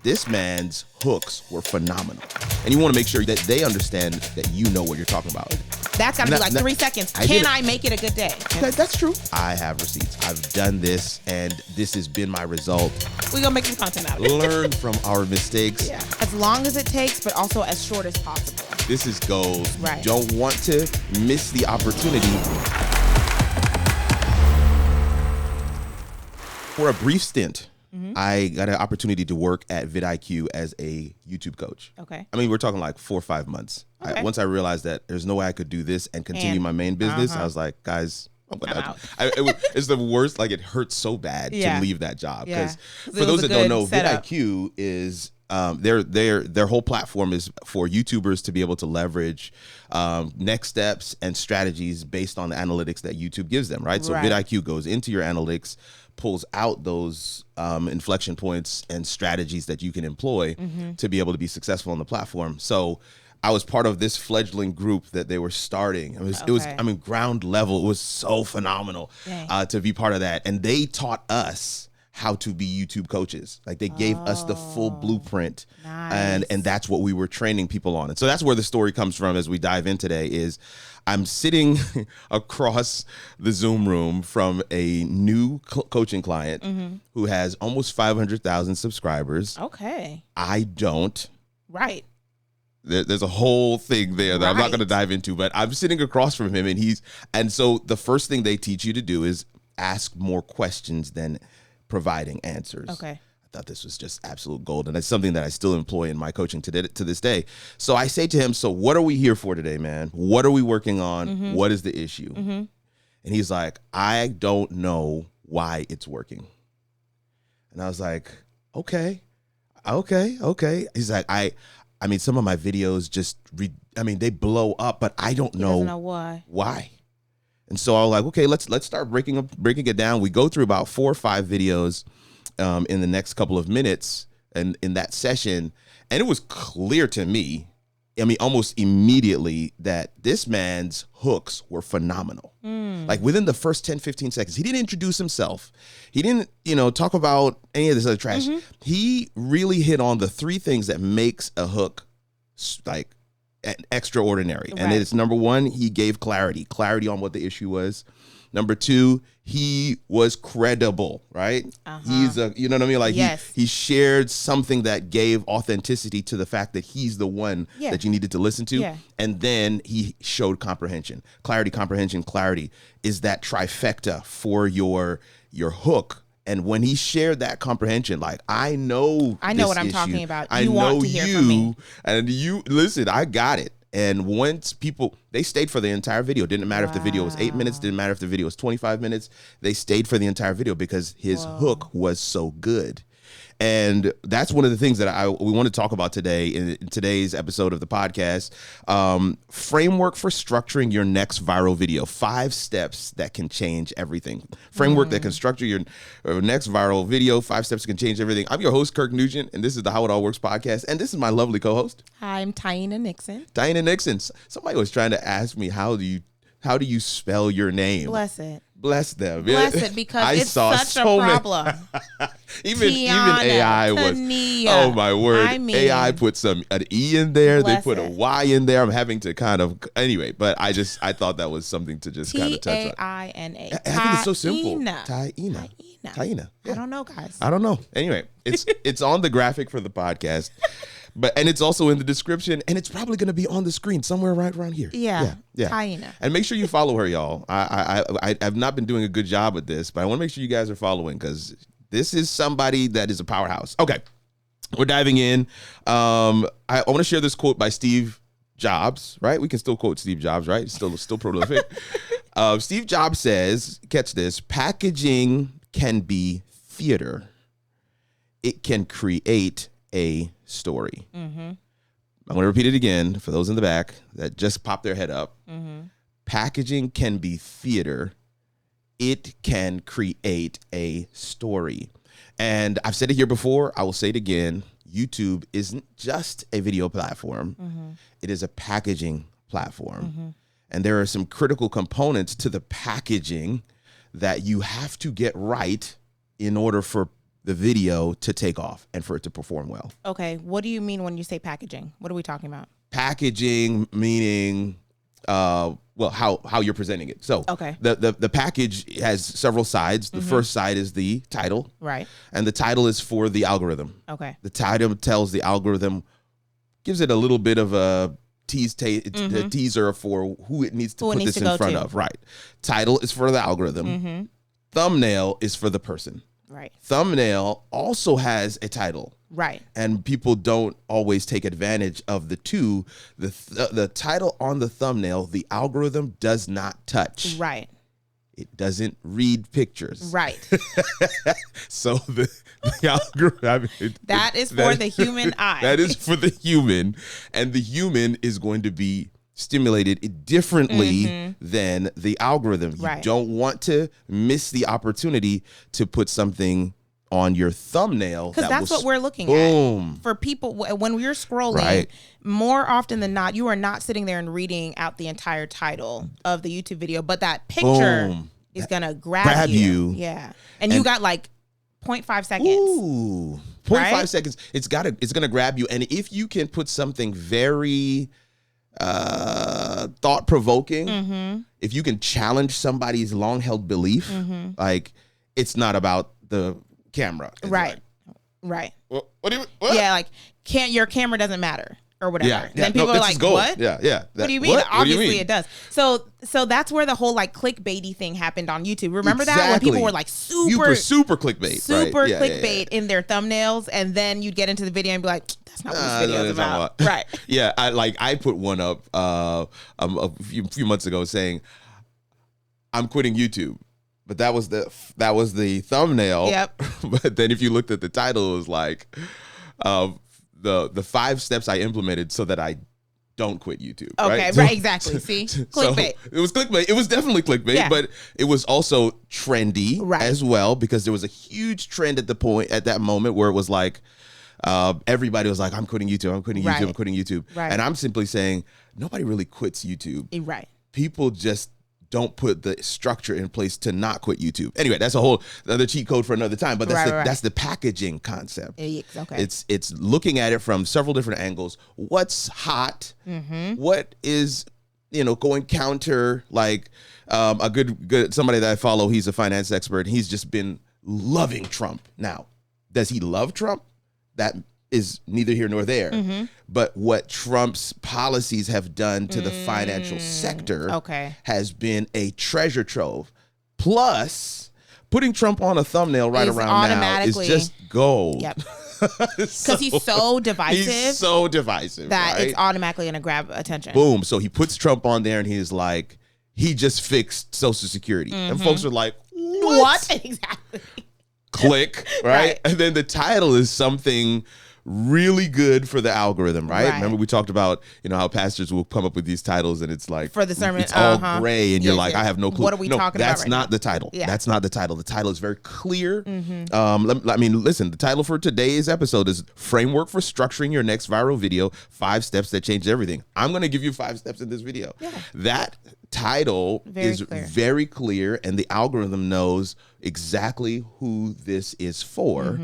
This man's hooks were phenomenal. And you want to make sure that they understand that you know what you're talking about. That's got to be like 3 seconds. Can I make it a good day? That's true. I have receipts. I've done this, and this has been my result. We're going to make some content out of it. Learn from our mistakes. Yeah. As long as it takes, but also as short as possible. This is gold. Right. You don't want to miss the opportunity. For a brief stint, I got an opportunity to work at VidIQ as a YouTube coach. Okay. I mean, we're talking like 4 or 5 months. Okay. Once I realized that there's no way I could do this and continue my main business, I was like, guys, I'm out. It's the worst. Like, it hurts so bad to leave that job. Because for those that don't know, VidIQ is their whole platform is for YouTubers to be able to leverage next steps and strategies based on the analytics that YouTube gives them, right? So VidIQ goes into your analytics, pulls out those inflection points and strategies that you can employ to be able to be successful on the platform. So I was part of this fledgling group that they were starting. It was I mean, ground level. It was so phenomenal to be part of that. And they taught us how to be YouTube coaches. Like, they gave us the full blueprint, and that's what we were training people on. And so that's where the story comes from as we dive in today. Is I'm sitting across the Zoom room from a new coaching client who has almost 500,000 subscribers. Okay. I don't. Right. There's a whole thing there that I'm not going to dive into, but I'm sitting across from him, and so the first thing they teach you to do is ask more questions than providing answers. Okay. I thought this was just absolute gold, and it's something that I still employ in my coaching to this day. So I say to him, so what are we here for today, man? What are we working on? What is the issue? And he's like, I don't know why it's working. And I was like, okay. He's like, I mean, some of my videos they blow up, but I don't know why. And so I was like, okay, let's start breaking it down. We go through about 4 or 5 videos in the next couple of minutes and in that session. And it was clear to me, I mean, almost immediately, that this man's hooks were phenomenal. Like, within the first 10, 15 seconds, he didn't introduce himself. He didn't, talk about any of this other trash. He really hit on the 3 things that makes a hook like extraordinary. And it's, number 1, he gave clarity on what the issue was. Number 2, he was credible, right? He's you know what I mean? Like, he shared something that gave authenticity to the fact that he's the one that you needed to listen to. And then he showed comprehension. Clarity is that trifecta for your hook. And when he shared that comprehension, like, I know what I'm talking about. I want to hear from me. And you, listen, I got it. And once they stayed for the entire video. Didn't matter if the video was 8 minutes. Didn't matter if the video was 25 minutes. They stayed for the entire video because his hook was so good. And that's one of the things that we want to talk about today in today's episode of the podcast. Framework for structuring your next viral video. 5 steps that can change everything. Framework that can structure your next viral video. 5 steps that can change everything. I'm your host, Kirk Nugent, and this is the How It All Works podcast. And this is my lovely co-host. Hi, I'm Taina Nixon. Somebody was trying to ask me, how do you spell your name? Bless them. Bless it, because it's such a problem. even AI was. Oh my word! I mean, AI put an E in there. They put a Y in there. I'm having to anyway. But I thought that was something to just kind of touch on. Taina. I think it's so simple. Taina. I don't know, guys. I don't know. Anyway, it's on the graphic for the podcast. And it's also in the description, and it's probably going to be on the screen somewhere right around here. Yeah. Taina. And make sure you follow her, y'all. I have not been doing a good job with this, but I want to make sure you guys are following, because this is somebody that is a powerhouse. Okay, we're diving in. I want to share this quote by Steve Jobs. Right? We can still quote Steve Jobs, right? It's still prolific. Steve Jobs says, catch this: packaging can be theater. It can create a story. I'm going to repeat it again for those in the back that just popped their head up. Packaging can be theater. It can create a story. And I've said it here before. I will say it again. YouTube isn't just a video platform. It is a packaging platform. And there are some critical components to the packaging that you have to get right in order for the video to take off and for it to perform well. Okay. What do you mean when you say packaging? What are we talking about? Packaging meaning how you're presenting it. So okay. the package has several sides. The first side is the title. Right. And the title is for the algorithm. Okay. The title tells the algorithm, gives it a little bit of a teaser for who it needs to put this in front of. Right. Title is for the algorithm. Thumbnail is for the person. Right. Thumbnail also has a title. Right. And people don't always take advantage of the two. The title on the thumbnail, the algorithm does not touch. Right. It doesn't read pictures. Right. So the algorithm. That is for the human eye. That is for the human. And the human is going to be stimulated differently than the algorithm. You don't want to miss the opportunity to put something on your thumbnail. Because that's what we're looking at. For people, when we're scrolling, more often than not, you are not sitting there and reading out the entire title of the YouTube video, but that picture is going to grab you. Yeah. And you got like 0.5 seconds. Ooh. 0.5 seconds. It's going to grab you. And if you can put something very thought-provoking, if you can challenge somebody's long-held belief, like it's not about the camera. It's right. What do you? What? Yeah, like your camera doesn't matter or whatever. Yeah. Then people are like, "What? Yeah. What do you mean?" Obviously, it does. So that's where the whole like clickbaity thing happened on YouTube. Remember that when people were like super clickbait, clickbait in their thumbnails, and then you'd get into the video and be like, "That's not what this video is about." Right? Yeah. I put one up a few months ago saying, "I'm quitting YouTube." But that was the thumbnail. Yep. But then if you looked at the title, it was like the 5 steps I implemented so that I don't quit YouTube. Okay, right, exactly. See? Clickbait. So it was clickbait. It was definitely clickbait, but it was also trendy as well, because there was a huge trend at that moment where it was like everybody was like, I'm quitting YouTube, I'm quitting YouTube, I'm quitting YouTube. Right. And I'm simply saying nobody really quits YouTube. Right. People just don't put the structure in place to not quit YouTube. Anyway, that's a whole other cheat code for another time. But that's the packaging concept. Okay. It's looking at it from several different angles. What's hot? What is going counter? Like a good somebody that I follow. He's a finance expert. He's just been loving Trump. Now, does he love Trump? That is neither here nor there. But what Trump's policies have done to the financial sector has been a treasure trove. Plus, putting Trump on a thumbnail right around now is just gold. Yep. Because he's so divisive. He's so divisive that it's automatically going to grab attention. Boom. So he puts Trump on there and he's like, he just fixed Social Security. And folks are like, what? Exactly. Click, right? And then the title is something really good for the algorithm, right? Remember we talked about, how pastors will come up with these titles and it's like, for the sermon, it's all gray and you're like, I have no clue. What are we talking about? That's not the title. Yeah. That's not the title. The title is very clear. Listen, the title for today's episode is Framework for Structuring Your Next Viral Video, 5 Steps That Change Everything. I'm going to give you 5 steps in this video. Yeah. That title is very clear, and the algorithm knows exactly who this is for.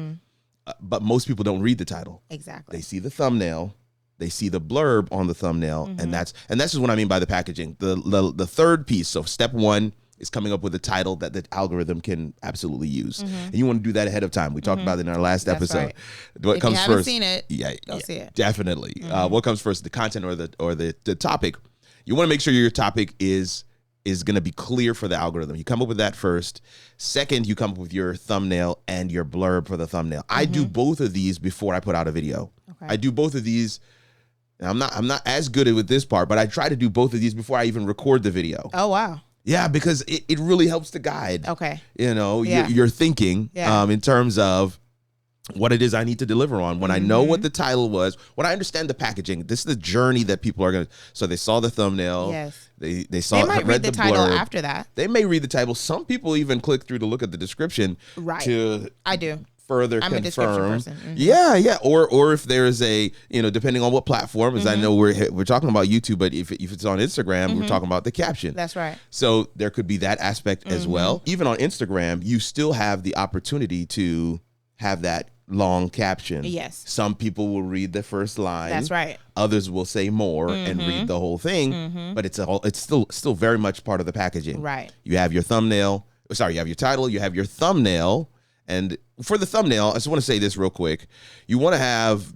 But most people don't read the title. Exactly. They see the thumbnail, they see the blurb on the thumbnail, and that's just what I mean by the packaging. The third piece. So step 1 is coming up with a title that the algorithm can absolutely use, and you want to do that ahead of time. We talked about it in our last episode. What comes first? If you haven't seen it, go see it. Definitely. What comes first? The content or the topic? You want to make sure your topic is going to be clear for the algorithm. You come up with that first. Second, you come up with your thumbnail and your blurb for the thumbnail. I do both of these before I put out a video. Okay. I do both of these. I'm not as good with this part, but I try to do both of these before I even record the video. Oh, wow. Yeah, because it really helps to guide. Okay. Your thinking in terms of what it is I need to deliver on. When I know what the title was, when I understand the packaging, this is the journey that people are going to. So they saw the thumbnail. Yes. They saw. They might read the title blurb. after that. They may read the title. Some people even click through to look at the description. Right. I do. Further I'm confirm. A description person. Yeah. Or if there is a, depending on what platform, as I know we're talking about YouTube, but if it's on Instagram, we're talking about the caption. That's right. So there could be that aspect as well. Even on Instagram, you still have the opportunity to have that long caption. Yes. Some people will read the first line. That's right. Others will say more and read the whole thing, but it's still very much part of the packaging. Right. You have your thumbnail. Sorry, you have your title, you have your thumbnail, and for the thumbnail, I just want to say this real quick. You want to have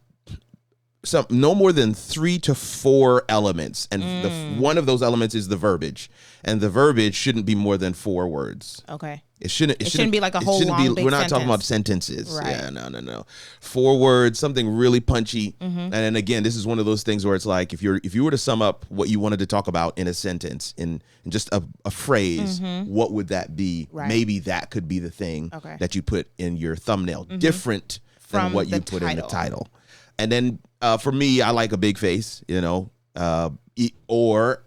no more than 3 to 4 elements, and one of those elements is the verbiage, and the verbiage shouldn't be more than 4 words. Okay. It shouldn't be like a whole long big We're not sentence. talking about sentences. Right. Yeah, no. 4 words, something really punchy. And then again, this is one of those things where it's like if you were to sum up what you wanted to talk about in a sentence, in just a phrase, what would that be? Right. Maybe that could be the thing that you put in your thumbnail, different than From what you put in the title. And then for me, I like a big face, or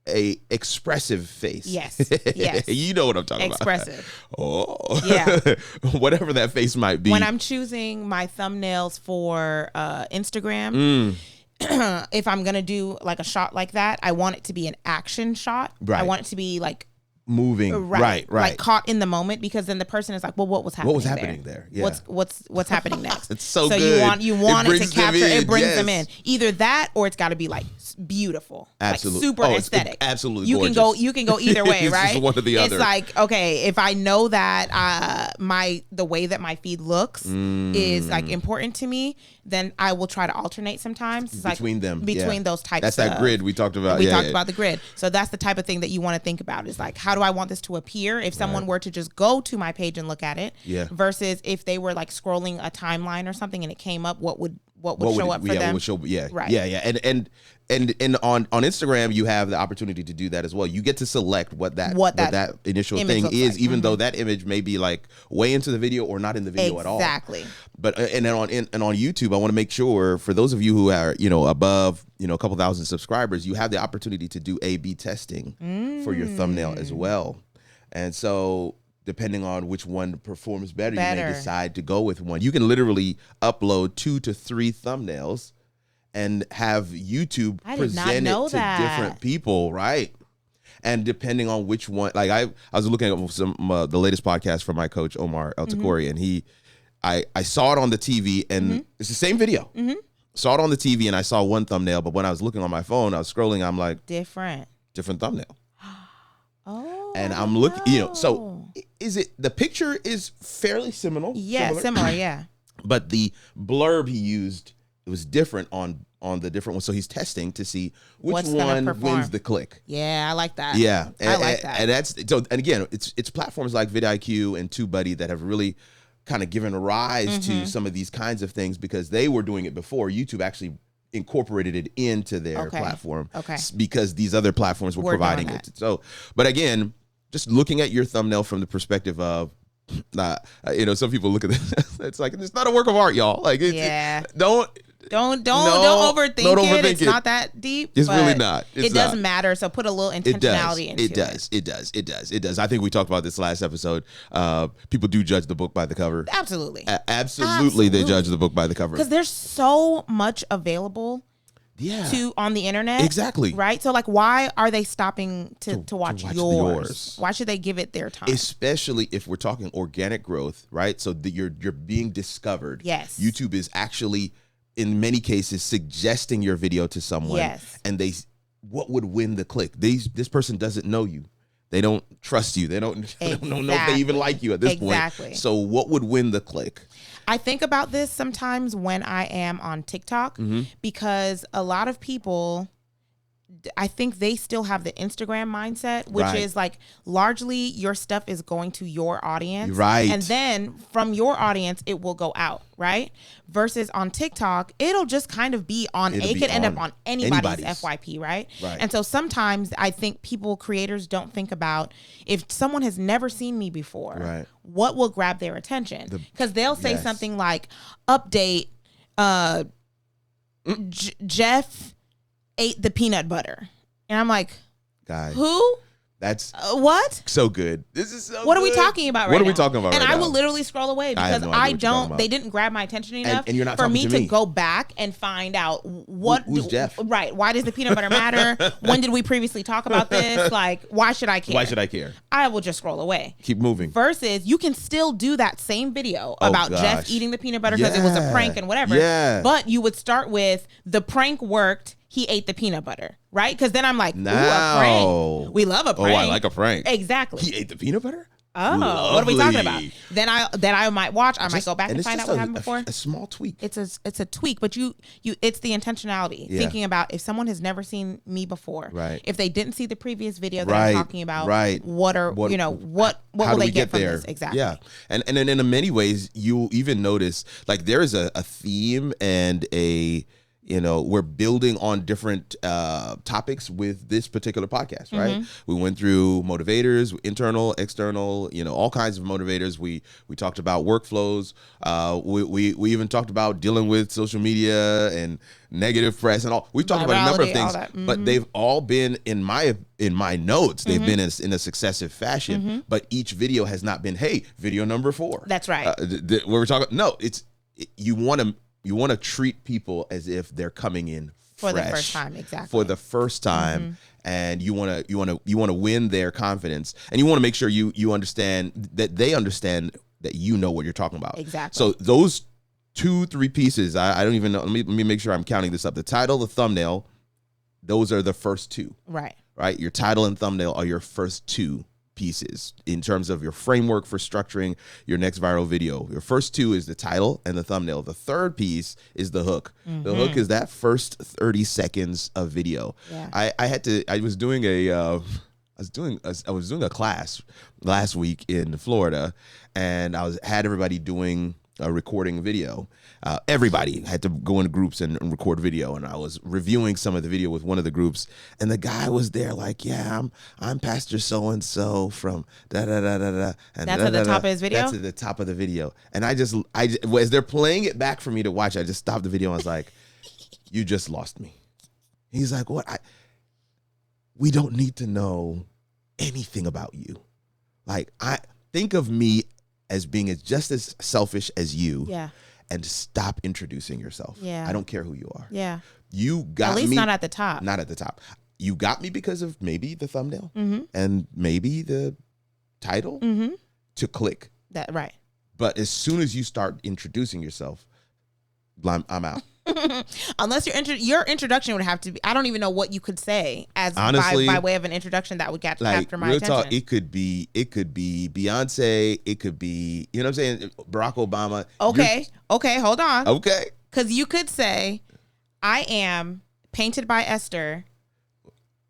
a expressive face. Yes. Yes. You know what I'm talking Expressive. about. Oh. Yeah. Whatever that face might be. When I'm choosing my thumbnails for Instagram, if I'm going to do like a shot like that, I want it to be an action shot. Right. I want it to be like moving. Right. Like caught in the moment, because then the person is like, well, what was happening? What was happening there? Yeah. What's happening next? It's so good. You want it to capture. It brings them in. Either that, or it's got to be like beautiful, absolutely, like super aesthetic. Absolutely, you gorgeous. You can go either way, It's right? just one or the other. It's like, okay, if I know that the way that my feed looks is like important to me, then I will try to alternate sometimes. It's between those types. That's that grid we talked about. We talked about the grid. So that's the type of thing that you want to think about. Is like, how do I want this to appear if someone were to just go to my page and look at it? Yeah. Versus if they were like scrolling a timeline or something and it came up, what would show up for them? Right. Yeah. And on Instagram, you have the opportunity to do that as well. You get to select what that initial thing is, like. Even though that image may be like way into the video or not in the video at all. Exactly. But and then on YouTube, I want to make sure for those of you who are above a couple thousand subscribers, you have the opportunity to do A/B testing for your thumbnail as well. And so, depending on which one performs better, you may decide to go with one. You can literally upload 2 to 3 thumbnails and have YouTube present it to different people, right? And depending on which one, like I was looking at some the latest podcast from my coach Omar El Takori, and I saw it on the TV, and it's the same video. Saw it on the TV, and I saw one thumbnail, but when I was looking on my phone, I was scrolling, I'm like, different thumbnail. Oh, and I'm looking, so is it, the picture is fairly similar. Yeah, similar, yeah. But the blurb he used, it was different on the different ones. So he's testing to see which one wins the click. Yeah, I like that. Yeah. I like that. And that's, so, and again, it's platforms like VidIQ and TubeBuddy that have really kind of given rise to some of these kinds of things, because they were doing it before. YouTube actually incorporated it into their platform because these other platforms were providing it. So, but again, just looking at your thumbnail from the perspective of, some people look at this, it's like, it's not a work of art, y'all. Like, don't overthink it. It's not that deep. It's really not. It doesn't matter. So put a little intentionality into it. It does. I think we talked about this last episode. People do judge the book by the cover. Absolutely. Absolutely. They judge the book by the cover. Because there's so much available on the internet. Exactly. Right? So like, why are they stopping to watch yours? Why should they give it their time? Especially if we're talking organic growth, right? So that you're being discovered. Yes. YouTube is actually, in many cases, suggesting your video to someone. Yes. And what would win the click? This person doesn't know you. They don't trust you. They don't know if they even like you at this point. So what would win the click? I think about this sometimes when I am on TikTok, because a lot of people, I think they still have the Instagram mindset, which is like largely your stuff is going to your audience. Right. And then from your audience, it will go out. Right. Versus on TikTok, it'll just kind of be on, it could end up on anybody's FYP. Right. And so sometimes I think creators don't think about, if someone has never seen me before, what will grab their attention? Because they'll say something like, update, Jeff ate the peanut butter. And I'm like, guys, who? That's what? So good. This is so What good. are we talking about right now? What are we talking about and right now? I will literally scroll away because they didn't grab my attention enough and you're not for me to to go back and find out who's Jeff? Right. Why does the peanut butter matter? When did we previously talk about this? Like, why should I care? Why should I care? I will just scroll away. Keep moving. Versus, you can still do that same video about Jeff eating the peanut butter because it was a prank and whatever. Yeah. But you would start with the prank worked. He ate the peanut butter, right? Because then I'm like, ooh, a prank. We love a prank. Oh, I like a prank. Exactly. He ate the peanut butter? Oh, lovely. what are we talking about? Then I might watch. I might go back and find out what happened before. A small tweak. It's a tweak, but it's the intentionality. Yeah. Thinking about if someone has never seen me before, right? If they didn't see the previous video that I'm talking about, right? What will they get from this? Exactly. Yeah, and then in many ways you'll even notice like there is a theme and we're building on different topics with this particular podcast, right? Mm-hmm. We went through motivators, internal, external, all kinds of motivators. We talked about workflows. We even talked about dealing with social media and negative press and all. We talked about a number of things, but they've all been in my notes. They've been in a successive fashion, but each video has not been, hey, video number 4. That's right. Where we're talking, no, you want to treat people as if they're coming in for the first time, exactly. For the first time, and you want to win their confidence, and you want to make sure you understand that they understand that you know what you're talking about. Exactly. So those 2-3 pieces, I don't even know. Let me make sure I'm counting this up. The title, the thumbnail, those are the first 2. Right. Right. Your title and thumbnail are your first 2 pieces in terms of your framework for structuring your next viral video. Your first 2 is the title and the thumbnail. The third piece is the hook. The hook is that first 30 seconds of video. Yeah. I was doing a class last week in Florida, and had everybody doing a recording video. Everybody had to go into groups and record video, and I was reviewing some of the video with one of the groups, and the guy was there like, yeah, I'm Pastor so and so from da da da da da. And that's at the top of his video. That's at the top of the video, and I just as they're playing it back for me to watch, I just stopped the video. And I was like, you just lost me. He's like, what? We don't need to know anything about you. Like, I think of me as being just as selfish as you. Yeah. And stop introducing yourself. Yeah. I don't care who you are. Yeah. You got me. At least not at the top. Not at the top. You got me because of maybe the thumbnail and maybe the title to click. That right. But as soon as you start introducing yourself, I'm out. Unless your introduction would have to be, I don't even know what you could say as honestly, by way of an introduction that would capture my attention. Talk, it could be Beyonce, it could be, you know what I'm saying, Barack Obama. Okay, hold on. Okay. Because you could say, I am Painted by Esther,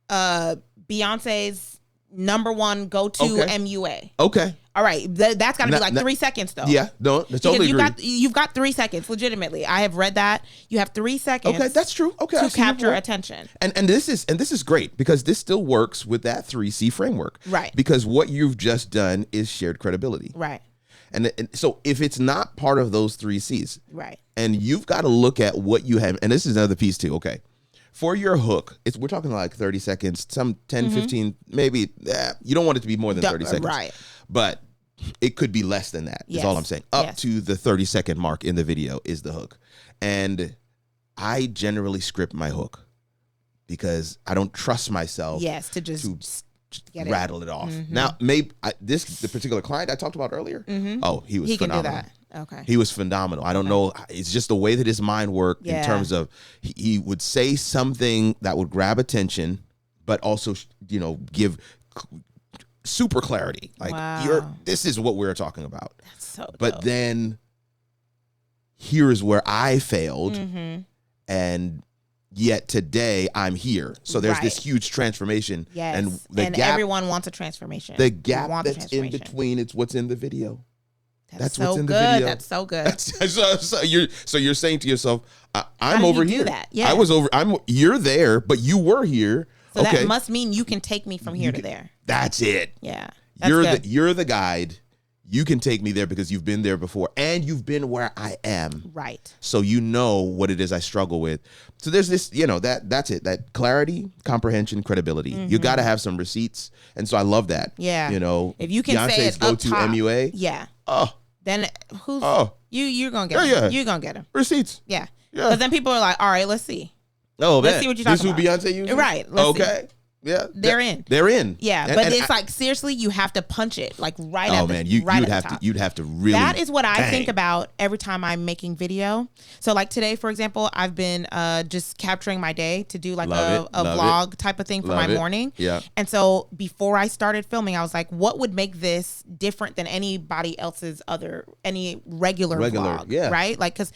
Beyonce's #1 go-to MUA. Okay. All right, that's got to be like 3 seconds though. Yeah, no, totally agree. You've got 3 seconds, legitimately. I have read that. You have 3 seconds. Okay, that's true. Okay, to capture attention. And this is great because this still works with that 3C framework. Right. Because what you've just done is shared credibility. Right. And so if it's not part of those 3 C's, right, and you've got to look at what you have, and this is another piece too. Okay. For your hook, we're talking like 30 seconds, some 10, 15, maybe. You don't want it to be more than 30 seconds. Right. But it could be less than that, is all I'm saying. Up to the 30-second mark in the video is the hook. And I generally script my hook because I don't trust myself to just rattle it off. Now, maybe the particular client I talked about earlier, he was phenomenal. Can do that. Okay. He was phenomenal. I don't know. It's just the way that his mind worked in terms of he would say something that would grab attention, but also, give super clarity. Like, this is what we're talking about. That's so dope. But then here's where I failed. And yet today I'm here. So there's this huge transformation. Yes. And the gap, everyone wants a transformation. The gap that's in between, it's what's in the video. That's so what's in good. the video. That's so good. So you're saying to yourself, I'm over here. That? Yeah. I was over. You're there, but you were here. So that must mean you can take me from here to there. That's it. Yeah. You're the guide. you can take me there because you've been there before and you've been where I am. Right. So you know what it is I struggle with. So there's this, that's it. That clarity, comprehension, credibility. You got to have some receipts. And so I love that. Yeah. If you can Beyonce's say it go-to up top, MUA. Yeah. Oh. Then who's you're going to get them. Yeah. You're going to get them. Receipts. Yeah. Because then people are like, all right, let's see. Oh, let's see what you're talking about. This is who Beyonce uses? Right. Okay. See. Yeah, they're in. Yeah, but it's like seriously, you have to punch it like right at the top. You'd have to really. That is what I think about every time I'm making video. So like today, for example, I've been just capturing my day to do like a vlog type of thing for my morning. Yeah. And so before I started filming, I was like, what would make this different than anybody else's any regular vlog? Yeah. Right. Like, because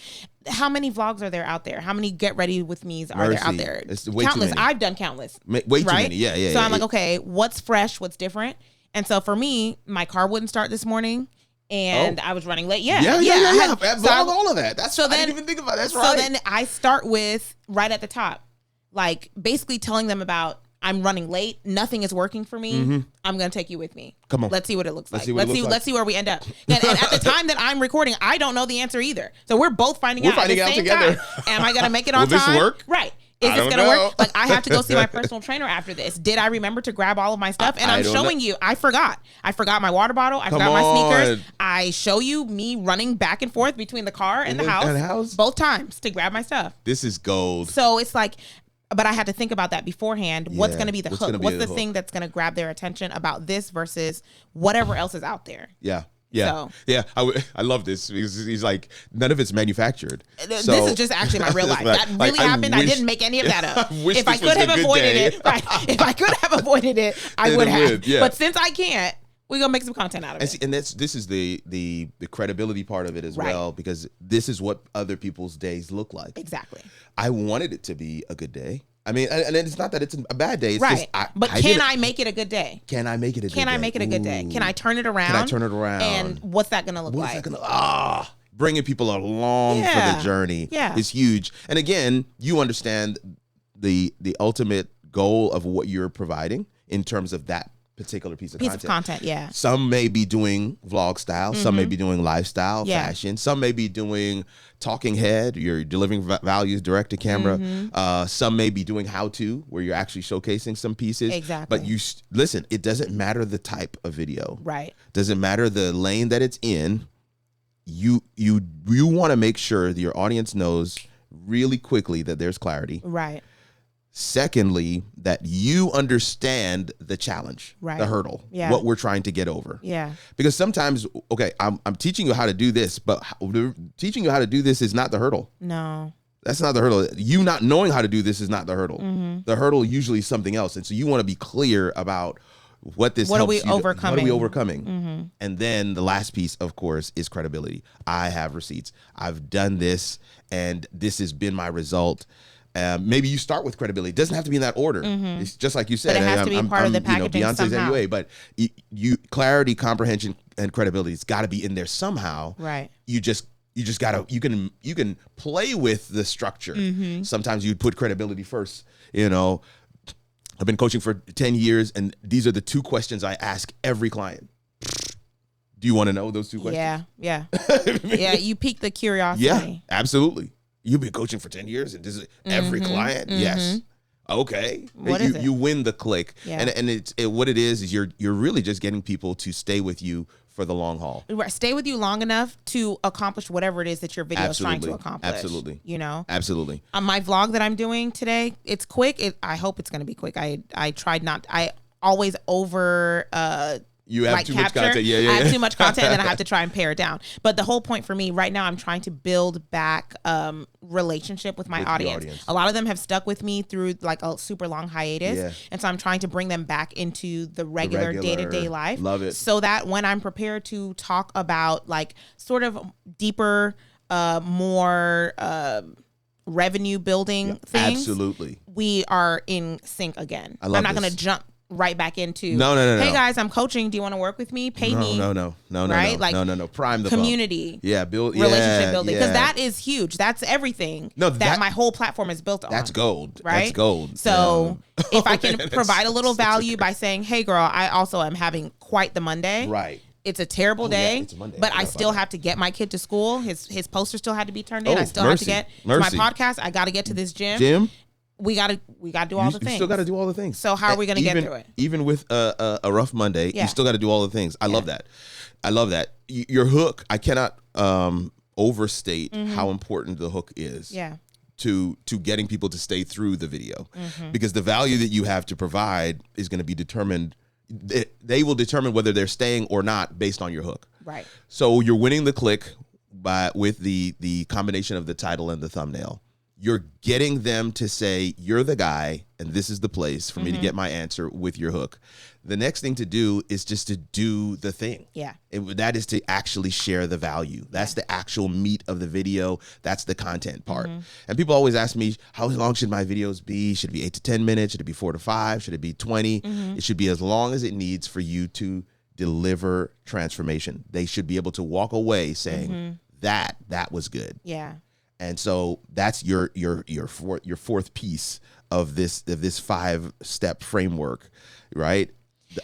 how many vlogs are there out there? How many get ready with me's are there out there? It's way countless. Too many. I've done countless. Way too many. Yeah. So I'm like, okay, what's fresh? What's different? And so for me, my car wouldn't start this morning, and I was running late. Yeah. All of that. That's so. I didn't even think about that. That's right. So then I start with right at the top, like basically telling them about I'm running late. Nothing is working for me. Mm-hmm. I'm going to take you with me. Come on. Let's see what it looks like. Let's see where we end up. And at the time that I'm recording, I don't know the answer either. So we're both finding out at the same together. time. Am I going to make it on time? Will this work? Right. Is this going to work? Like, I have to go see my personal trainer after this. Did I remember to grab all of my stuff? And I'm showing you, I forgot. I forgot my water bottle. I forgot my sneakers. I show you me running back and forth between the car and the house both times to grab my stuff. This is gold. So it's like, but I had to think about that beforehand. What's going to be the hook? What's the thing that's going to grab their attention about this versus whatever else is out there? Yeah. I love this because he's like, none of it's manufactured. This is just actually my real life. That really happened. I didn't make any of that up. If I could have avoided it, if I could have avoided it, I would have. But since I can't, we're gonna make some content out of it. And this is the credibility part of it as well, because this is what other people's days look like. Exactly. I wanted it to be a good day. I mean, and it's not that it's a bad day. It's right. Just, but can I make it a good day? Can I make it a good day? Can I make it a good day? Can I turn it around? And what's that going to look like? Bringing people along for the journey is huge. And again, you understand the ultimate goal of what you're providing in terms of that particular piece of content. Yeah. Some may be doing vlog style. Mm-hmm. Some may be doing lifestyle, fashion. Some may be doing talking head. You're delivering values direct to camera. Mm-hmm. Some may be doing how to, where you're actually showcasing some pieces. Exactly. But listen, it doesn't matter the type of video. Right. Doesn't matter the lane that it's in. You want to make sure that your audience knows really quickly that there's clarity. Right. Secondly, that you understand the challenge, the hurdle, what we're trying to get over. Yeah. Because sometimes, I'm teaching you how to do this, but teaching you how to do this is not the hurdle. No. That's not the hurdle. You not knowing how to do this is not the hurdle. Mm-hmm. The hurdle usually is something else. And so you want to be clear about what this helps you. What are we overcoming? Mm-hmm. And then the last piece, of course, is credibility. I have receipts. I've done this, and this has been my result. Maybe you start with credibility. It doesn't have to be in that order. Mm-hmm. It's just like you said. But it has to be part of the packaging Beyonce's somehow. MUA, but clarity, comprehension, and credibility. It's got to be in there somehow. Right. You just gotta. You can play with the structure. Mm-hmm. Sometimes you put credibility first. I've been coaching for 10 years, and these are the two questions I ask every client. Do you want to know those two questions? Yeah. Yeah. You pique the curiosity. Yeah, absolutely. You've been coaching for 10 years, and this is every client. Mm-hmm. Yes. Okay. What is it? You win the click. Yeah. And what it is you're really just getting people to stay with you for the long haul. Stay with you long enough to accomplish whatever it is that your video is trying to accomplish. Absolutely. Absolutely. My vlog that I'm doing today, it's quick. I hope it's going to be quick. I tried not. I always you have too much content. Yeah. I have too much content, and then I have to try and pare it down. But the whole point for me right now, I'm trying to build back relationship with my audience. A lot of them have stuck with me through like a super long hiatus, and so I'm trying to bring them back into the regular day-to-day life. Love it. So that when I'm prepared to talk about like sort of deeper, more revenue building things, absolutely, we are in sync again. I'm not going to jump right back into no. Hey guys, I'm coaching. Do you want to work with me? Pay me. No. Right? Like no. Prime the community. Pump. Build relationship building, because that is huge. That's everything. that my whole platform is built on. That's gold. Right? That's gold. So if I can provide a little value by saying, "Hey, girl, I also am having quite the Monday." Right. it's a terrible day, yeah, it's a Monday. but I still have to get my kid to school. His poster still had to be turned in. I still have to get to my podcast. I got to get to this gym. We got to do all the things. You still got to do all the things. So how are we going to get through it? Even with a rough Monday, you still got to do all the things. I love that. I love that. Your hook, I cannot overstate how important the hook is. Yeah. To getting people to stay through the video, because the value that you have to provide is going to be determined. They will determine whether they're staying or not based on your hook. Right. So you're winning the click with the combination of the title and the thumbnail. You're getting them to say, you're the guy, and this is the place for me to get my answer with your hook. The next thing to do is just to do the thing. Yeah. That is to actually share the value. That's the actual meat of the video. That's the content part. And people always ask me, how long should my videos be? Should it be 8 to 10 minutes? Should it be 4 to 5? Should it be 20? It should be as long as it needs for you to deliver transformation. They should be able to walk away saying, that was good. Yeah. And so that's your fourth piece of this 5-step framework, right?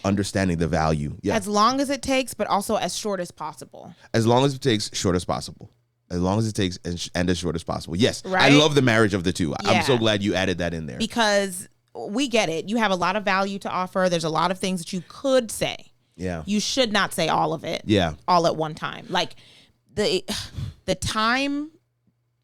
Understanding the value. Yeah. As long as it takes, but also as short as possible. As long as it takes, short as possible. As long as it takes and as short as possible. Yes. Right? I love the marriage of the two. Yeah. I'm so glad you added that in there. Because we get it. You have a lot of value to offer. There's a lot of things that you could say. Yeah. You should not say all of it. Yeah. All at one time. Like the time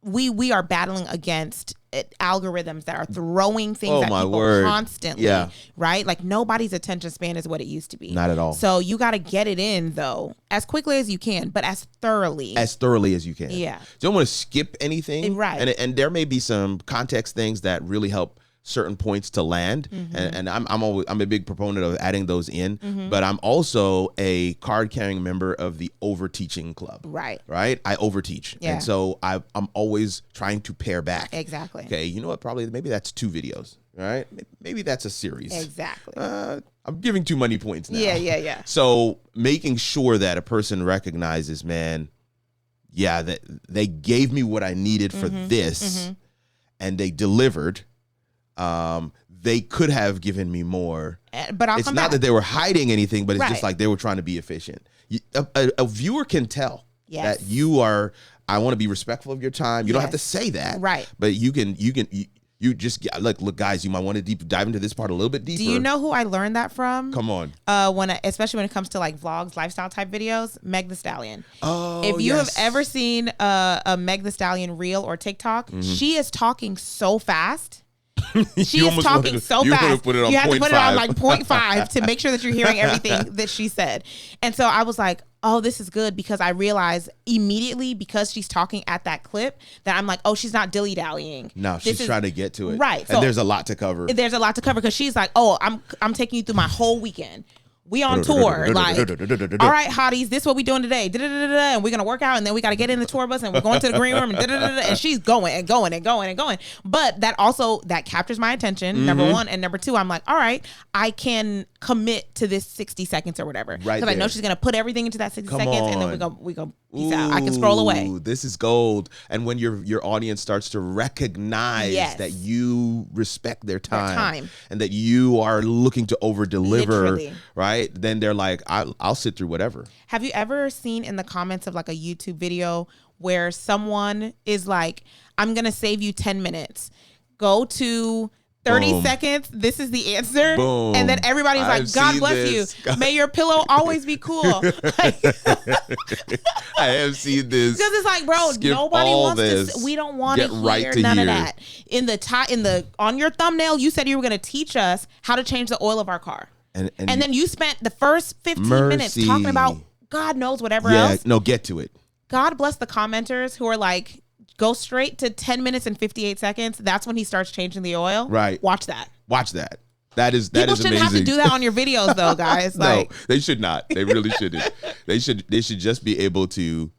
we are battling against algorithms that are throwing things at people constantly, right? Like nobody's attention span is what it used to be. Not at all. So you got to get it in though, as quickly as you can, but as thoroughly as you can. Yeah. You don't want to skip anything. Right. And there may be some context things that really help certain points to land, and I'm a big proponent of adding those in, but I'm also a card carrying member of the overteaching club. Right. I overteach, and so I'm always trying to pare back. Exactly. Okay, you know what? Probably maybe that's 2 videos. Right? Maybe that's a series. Exactly. I'm giving too many points now. Yeah. So making sure that a person recognizes, man, that they gave me what I needed for this, and they delivered. They could have given me more, but it's not that they were hiding anything, but it's just like they were trying to be efficient. A viewer can tell that I want to be respectful of your time. You don't have to say that, right? But you just look, guys, you might want to dive into this part a little bit deeper. Do you know who I learned that from? Come on. Especially when it comes to like vlogs, lifestyle type videos, Meg the Stallion. Oh, if you have ever seen a Meg the Stallion reel or TikTok, she is talking so fast. She is talking so fast. You have to put it on like 0.5 to make sure that you're hearing everything that she said. And so I was like, oh, this is good, because I realized immediately, because she's talking at that clip, that I'm like, oh, she's not dilly-dallying. No, she's trying to get to it. Right. And there's a lot to cover. There's a lot to cover, because she's like, oh, I'm taking you through my whole weekend. We on tour, like, all right, hotties, this is what we doing today, and we're gonna work out, and then we gotta get in the tour bus, and we're going to the green room, and she's going and going and going and going. But that captures my attention, number one, and number two, I'm like, all right, I can commit to this 60 seconds or whatever, because I know she's gonna put everything into that 60 seconds, and then we go peace out. I can scroll away. This is gold. And when your audience starts to recognize that you respect their time and that you are looking to over deliver, right? Then they're like, I'll sit through whatever. Have you ever seen in the comments of like a YouTube video where someone is like, I'm going to save you 10 minutes. Go to 30 seconds. This is the answer. Boom. And then everybody's like, God bless you. May your pillow always be cool. I have seen this. Because it's like, bro, nobody wants this. We don't want to hear none of that. On your thumbnail, you said you were going to teach us how to change the oil of our car. And then you spent the first 15 minutes talking about God knows whatever else. No, get to it. God bless the commenters who are like, go straight to 10 minutes and 58 seconds. That's when he starts changing the oil. Right. Watch that. That is People amazing. shouldn't have to do that on your videos though, guys. No, they should not. They really shouldn't. They should just be able to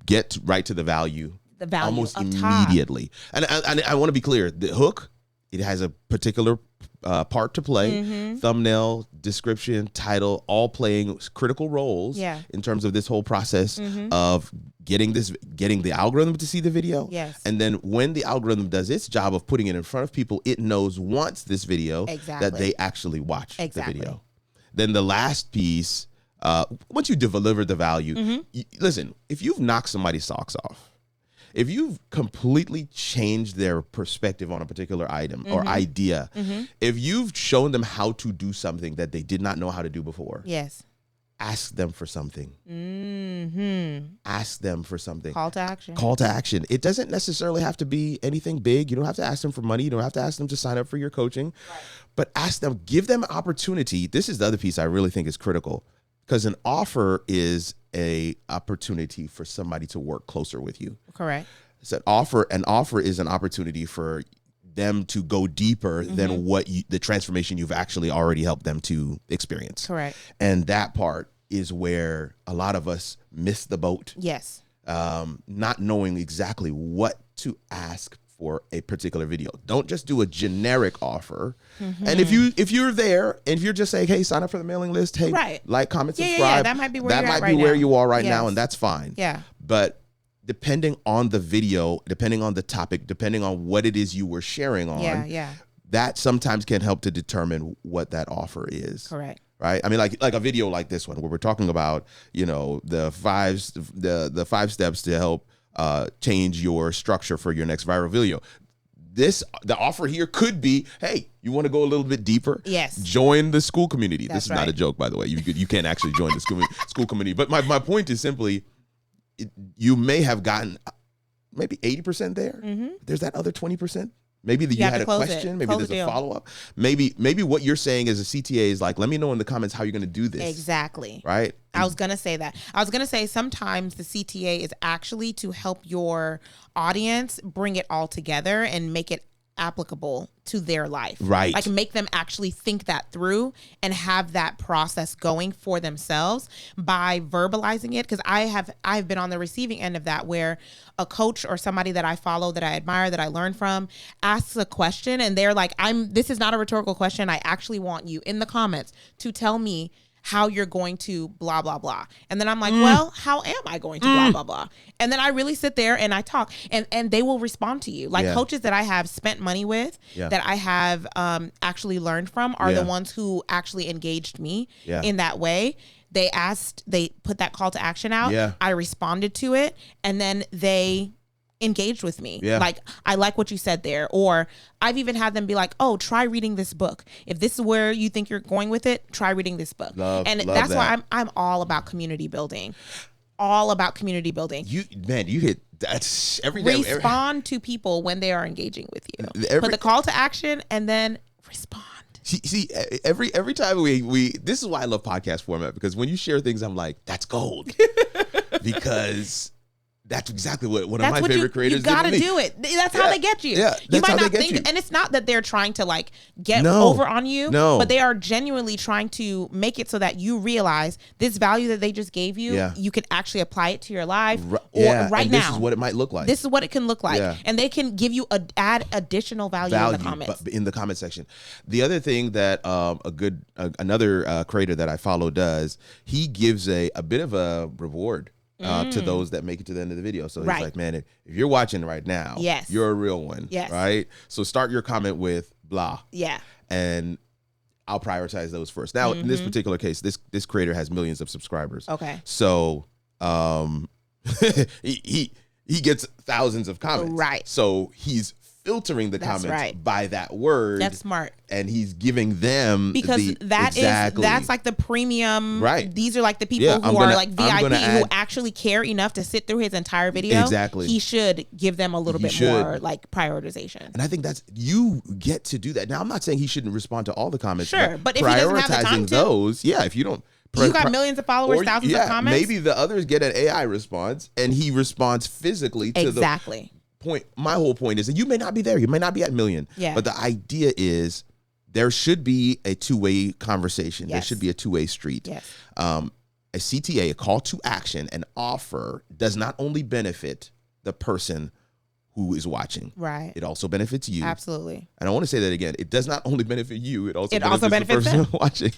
get right to the value. The value almost immediately. And I want to be clear. The hook, it has a particular part to play. Thumbnail, description, title, all playing critical roles in terms of this whole process of getting the algorithm to see the video. Yes. And then when the algorithm does its job of putting it in front of people, it knows once this video that they actually watch the video. Then the last piece once you deliver the value, listen, if you've knocked somebody's socks off, if you've completely changed their perspective on a particular item or idea, if you've shown them how to do something that they did not know how to do before, yes, ask them for something. Ask them for something. Call to action. Call to action. It doesn't necessarily have to be anything big. You don't have to ask them for money. You don't have to ask them to sign up for your coaching, but ask them, give them an opportunity. This is the other piece I really think is critical, because an offer is a opportunity for somebody to work closer with you. Correct. So an offer is an opportunity for them to go deeper than what the transformation you've actually already helped them to experience. Correct. And that part is where a lot of us miss the boat. Yes. Not knowing exactly what to ask for a particular video. Don't just do a generic offer. And if you're there and if you're just saying, hey, sign up for the mailing list, hey, like, comment, subscribe, that might be where you are right now, and that's fine. Yeah. But depending on the video, depending on the topic, depending on what it is you were sharing on, that sometimes can help to determine what that offer is. Correct. Right. I mean, like a video like this one where we're talking about, the five steps to help change your structure for your next viral video. The offer here could be, hey, you want to go a little bit deeper? Yes. Join the school community. That's this is not a joke, by the way. You can't actually join the school community. But my point is simply, you may have gotten maybe 80% there. There's that other 20%. Maybe you had a question. Maybe there's a follow-up. Maybe what you're saying as a CTA is like, let me know in the comments how you're going to do this. Exactly. Right? I was going to say that. I was going to say sometimes the CTA is actually to help your audience bring it all together and make it applicable to their life. Right. Like make them actually think that through and have that process going for themselves by verbalizing it. Because I've been on the receiving end of that, where a coach or somebody that I follow, that I admire, that I learn from, asks a question and they're like, this is not a rhetorical question. I actually want you in the comments to tell me how you're going to blah, blah, blah. And then I'm like, well, how am I going to blah, blah, blah? And then I really sit there and I talk and they will respond to you. Like coaches that I have spent money with, that I have actually learned from are the ones who actually engaged me in that way. They put that call to action out. Yeah. I responded to it and then they engaged with me. Yeah. Like, I like what you said there. Or I've even had them be like, oh, try reading this book. If this is where you think you're going with it, try reading this book. That's why I'm all about community building. All about community building. You hit that's every day. Respond to people when they are engaging with you. Put the call to action and then respond. See, every time we this is why I love podcast format, because when you share things, I'm like, that's gold. Because that's exactly what one of my favorite creators did. You got to do it. That's how they get you. Yeah, you might not think, and it's not that they're trying to like get over on you, but they are genuinely trying to make it so that you realize this value that they just gave you, you can actually apply it to your life right now. This is what it might look like. This is what it can look like. And they can give you add additional value in the comments. In the comment section. The other thing that another creator that I follow does, he gives a bit of a reward to those that make it to the end of the video. So he's like, man, if you're watching right now, you're a real one. Yes. Right? So start your comment with blah. Yeah. And I'll prioritize those first. Now, in this particular case, this creator has millions of subscribers. Okay. So he gets thousands of comments. Right. So he's filtering the comments by that word. That's smart. And he's giving them because that's like the premium. Right. These are like the people who are like VIP who actually care enough to sit through his entire video. Exactly. He should give them a little bit more like prioritization. And I think you get to do that. Now, I'm not saying he shouldn't respond to all the comments. Sure, but if he doesn't have the time to, those, if you don't. You got millions of followers, thousands of comments. Maybe the others get an AI response and he responds physically to the point. My whole point is that you may not be there. You may not be at million. Yeah. But the idea is there should be a two-way conversation. Yes. There should be a two-way street. Yes. A CTA, a call to action, an offer does not only benefit the person who is watching. Right. It also benefits you. Absolutely. And I want to say that again. It does not only benefit you. It also benefits the person watching.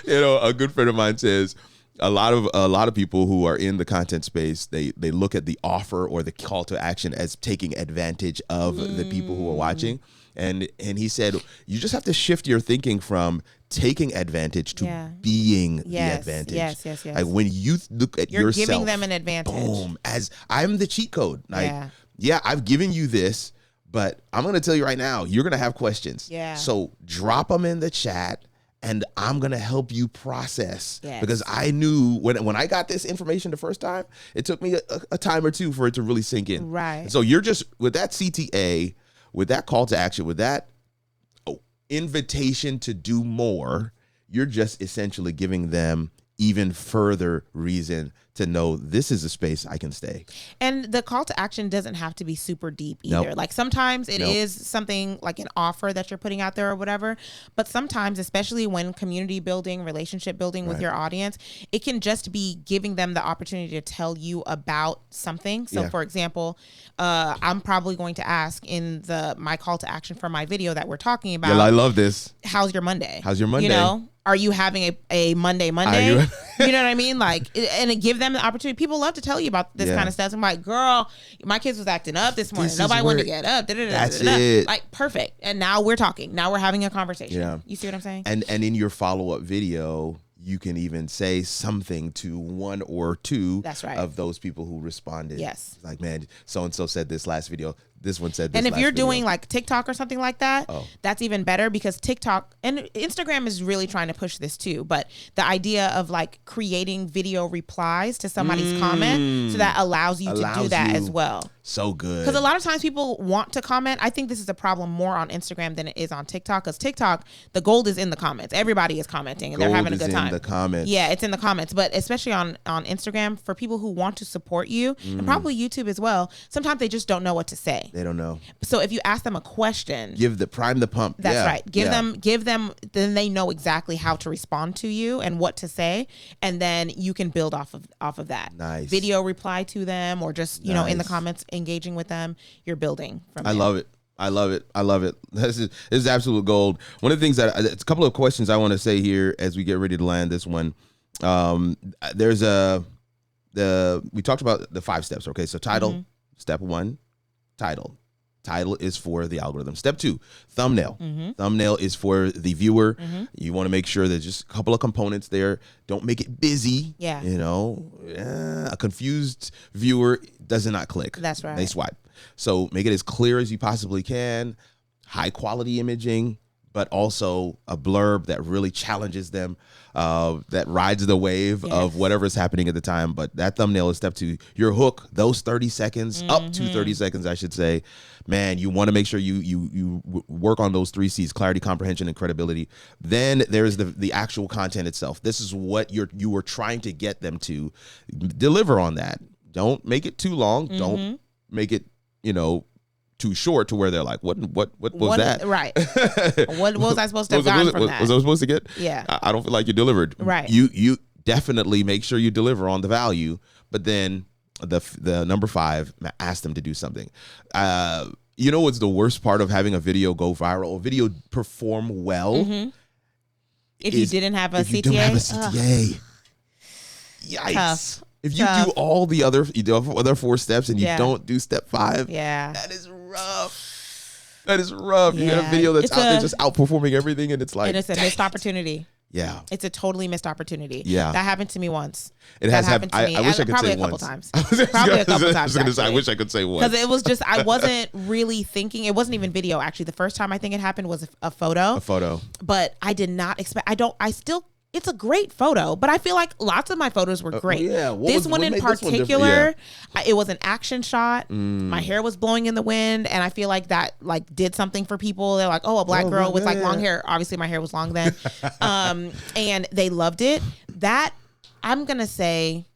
A good friend of mine says, a lot of people who are in the content space, they look at the offer or the call to action as taking advantage of the people who are watching. And he said, you just have to shift your thinking from taking advantage to being the advantage. Yes. Like when you look at You're yourself, giving them an advantage. Boom, as I'm the cheat code. Like, I've given you this, but I'm going to tell you right now, you're going to have questions. Yeah. So drop them in the chat. And I'm going to help you process because I knew when I got this information the first time, it took me a time or two for it to really sink in. Right. And so you're just with that CTA, with that call to action, with that invitation to do more, you're just essentially giving them even further reason to know this is a space I can stay. And the call to action doesn't have to be super deep either. Like sometimes it is something like an offer that you're putting out there or whatever. But sometimes, especially when community building, relationship building with your audience, it can just be giving them the opportunity to tell you about something. So for example, I'm probably going to ask in my call to action for my video that we're talking about. Yeah, I love this. How's your Monday? How's your Monday? You know? Are you having a Monday? You know what I mean? Like, and it give them the opportunity. People love to tell you about this kind of stuff. I'm like, girl, my kids was acting up this morning. Nobody wanted to get up. That's it. Like, perfect. And now we're talking. Now we're having a conversation. Yeah. You see what I'm saying? And in your follow-up video, you can even say something to one or two of those people who responded. Yes. Like, man, so-and-so said this last video. This one said this. And if you're doing like TikTok or something like that, that's even better because TikTok and Instagram is really trying to push this too. But the idea of like creating video replies to somebody's comment, so that allows you to do that as well. So good. Because a lot of times people want to comment. I think this is a problem more on Instagram than it is on TikTok. Because TikTok, the gold is in the comments. Everybody is commenting and they're having a good time. In the comments. Yeah, it's in the comments. But especially on Instagram, for people who want to support you, and probably YouTube as well, sometimes they just don't know what to say. They don't know. So if you ask them a question, prime the pump. That's right. Give them, then they know exactly how to respond to you and what to say, and then you can build off of that. Nice. Video reply to them, or just in the comments engaging with them. You're building from there. I love it. This is absolute gold. One of the things that a couple of questions I want to say here as we get ready to land this one. There's we talked about the 5 steps. Okay, so title, step 1, title. Title is for the algorithm. Step 2, thumbnail. Thumbnail is for the viewer. You want to make sure there's just a couple of components there. Don't make it busy. Yeah. A confused viewer does not click. That's right. They swipe. So make it as clear as you possibly can. High quality imaging, but also a blurb that really challenges them, that rides the wave of whatever's happening at the time. But that thumbnail is step 2. Your hook, those 30 seconds, up to 30 seconds, I should say. Man, you want to make sure you work on those 3 C's: clarity, comprehension, and credibility. Then there's the actual content itself. This is what you were trying to get them to deliver on that. Don't make it too long. Don't make it, too short to where they're like, what was that? Right. What was I supposed to have gotten from that? Was I supposed to get? Yeah. I don't feel like you delivered. Right. You definitely make sure you deliver on the value, but then the number 5, ask them to do something. What's the worst part of having a video go viral or video perform well? If you didn't have a CTA? You don't have a CTA. Yikes. Tough. If you do all the other 4 steps and you don't do step 5, that is rough. That is rough. You got a video that's out there just outperforming everything, and it's like, it's a missed opportunity. Yeah, it's a totally missed opportunity. Yeah, that happened to me once. It has happened to me. I wish I could probably say a couple once. Times. Probably a couple times. I wish I could say once because it was just I wasn't really thinking. It wasn't even video. Actually, the first time I think it happened was a photo. A photo. But I did not expect. It's a great photo, but I feel like lots of my photos were great. This one in particular, it was an action shot. My hair was blowing in the wind, and I feel like that did something for people. They're like, "Oh, a black girl with long hair." Obviously, my hair was long then, and they loved it. That I'm gonna say,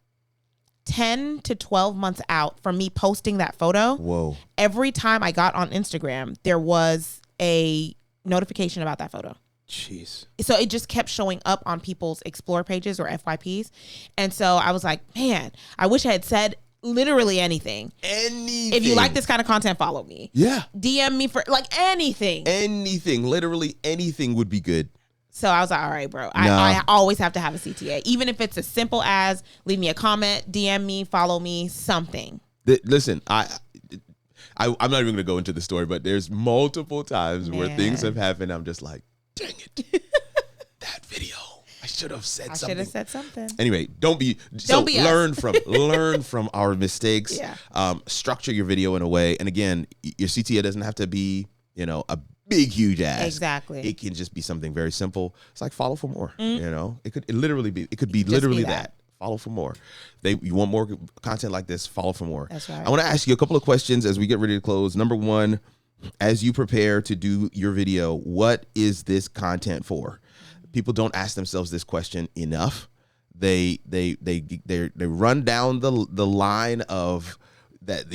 10 to 12 months out from me posting that photo. Whoa! Every time I got on Instagram, there was a notification about that photo. Jeez. So it just kept showing up on people's explore pages or FYPs. And so I was like, man, I wish I had said literally anything. If you like this kind of content, follow me. Yeah. DM me for anything. Anything. Literally anything would be good. So I was like, all right, bro. I always have to have a CTA, even if it's as simple as leave me a comment, DM me, follow me, something. Listen, I'm not even going to go into the story, but there's multiple times where things have happened. I'm just like, dang it, that video. I should have said something. Anyway, learn from our mistakes. Yeah. Structure your video in a way, and again, your CTA doesn't have to be, a big, huge ask. Exactly. It can just be something very simple. It's like follow for more. It could be literally that. Follow for more. You want more content like this, follow for more. That's right. I want to ask you a couple of questions as we get ready to close. Number one, as you prepare to do your video, what is this content for? People don't ask themselves this question enough. They run down the line of that,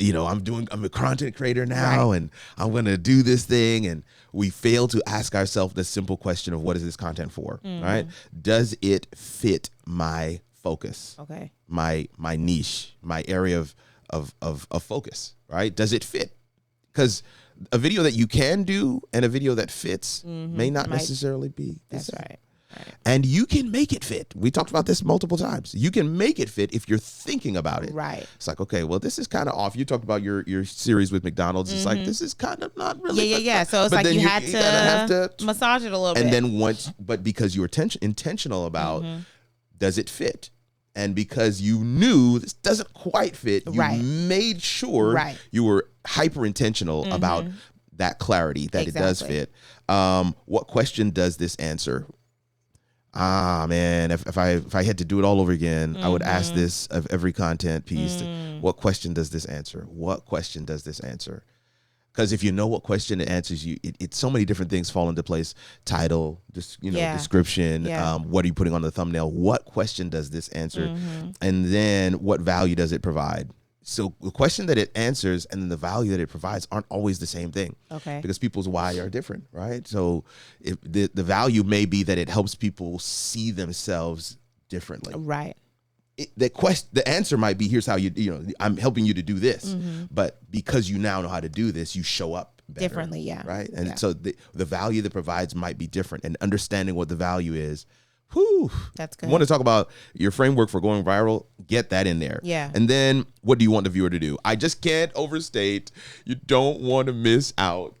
I'm a content creator now, and I'm going to do this thing. And we fail to ask ourselves the simple question of what is this content for, right? Does it fit my focus? Okay. My niche, my area of focus, right? Does it fit? Because a video that you can do and a video that fits may not necessarily be the same. Right. And you can make it fit. We talked about this multiple times. You can make it fit if you're thinking about it. Right. It's like, okay, well, this is kind of off. You talked about your series with McDonald's. It's like, this is kind of not really. Yeah. So it's like you had to massage it a little bit. And then but because you were intentional about, does it fit? And because you knew this doesn't quite fit, you made sure you were hyper intentional about that clarity, that it does fit. What question does this answer? Man, if I had to do it all over again, I would ask this of every content piece. What question does this answer? What question does this answer? Because if you know what question it answers, it's so many different things fall into place. Title, description. Yeah. What are you putting on the thumbnail? What question does this answer? And then what value does it provide? So the question that it answers and then the value that it provides aren't always the same thing. Okay. Because people's why are different, right? So if the value may be that it helps people see themselves differently. Right. The answer might be, here's how I'm helping you to do this. But because you now know how to do this, you show up better, differently, yeah. Right? And so the value that provides might be different, and understanding what the value is. Whew. That's good. You want to talk about your framework for going viral? Get that in there. Yeah. And then what do you want the viewer to do? I just can't overstate. You don't want to miss out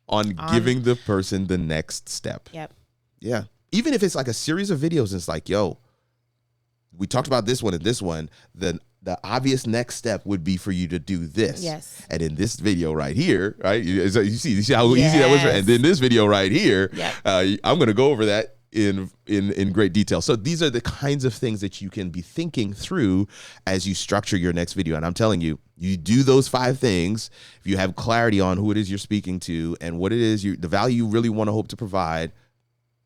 on giving the person the next step. Yep. Yeah. Even if it's like a series of videos, and it's like, yo, we talked about this one and this one, then the obvious next step would be for you to do this. Yes. And in this video right here, right? So you see how easy that was. And then this video right here, I'm going to go over that in great detail. So these are the kinds of things that you can be thinking through as you structure your next video. And I'm telling you, you do those 5 things. If you have clarity on who it is you're speaking to and what it is, the value you really want to hope to provide,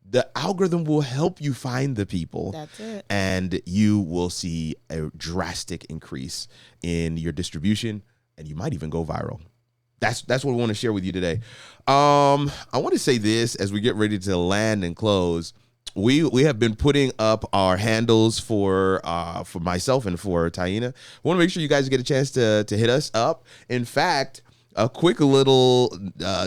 the algorithm will help you find the people. That's it. And you will see a drastic increase in your distribution, and you might even go viral. That's what we want to share with you today. I want to say this as we get ready to land and close. We have been putting up our handles for myself and for Taina. I want to make sure you guys get a chance to hit us up. In fact, a quick little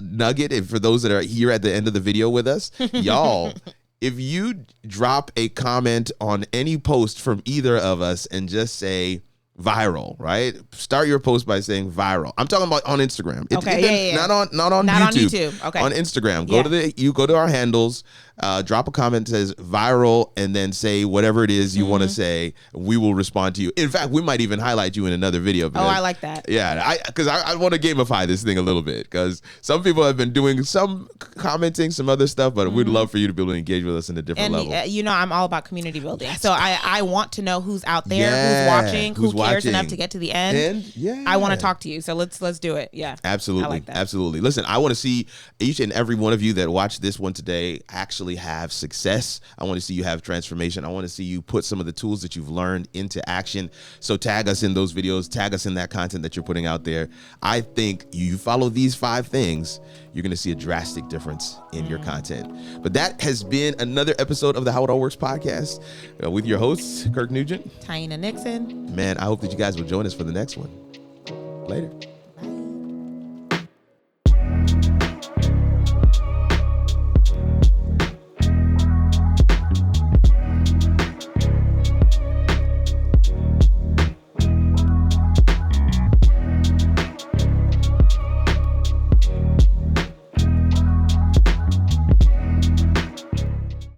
nugget for those that are here at the end of the video with us, y'all. If you drop a comment on any post from either of us and just say viral, right? Start your post by saying viral. I'm talking about on Instagram. Not on YouTube. Okay. On Instagram. Go to our handles, drop a comment that says viral, and then say whatever it is you want to say. We will respond to you. In fact, we might even highlight you in another video. Because, I like that. Yeah, because I want to gamify this thing a little bit, because some people have been doing some commenting, some other stuff, but we'd love for you to be able to engage with us in a different level. I'm all about community building. So I want to know who's out there, who's watching, who cares enough to get to the end. I want to talk to you. So let's do it. Yeah. Absolutely. I like that. Absolutely. Listen, I want to see each and every one of you that watched this one today actually have success. I want to see you have transformation. I want to see you put some of the tools that you've learned into action. So tag us in those videos, tag us in that content that you're putting out there. I think you follow these 5 things, you're going to see a drastic difference in your content. But that has been another episode of the How It All Works podcast with your hosts, Kirk Nugent, Taina Nixon. Man, I hope that you guys will join us for the next one. Later.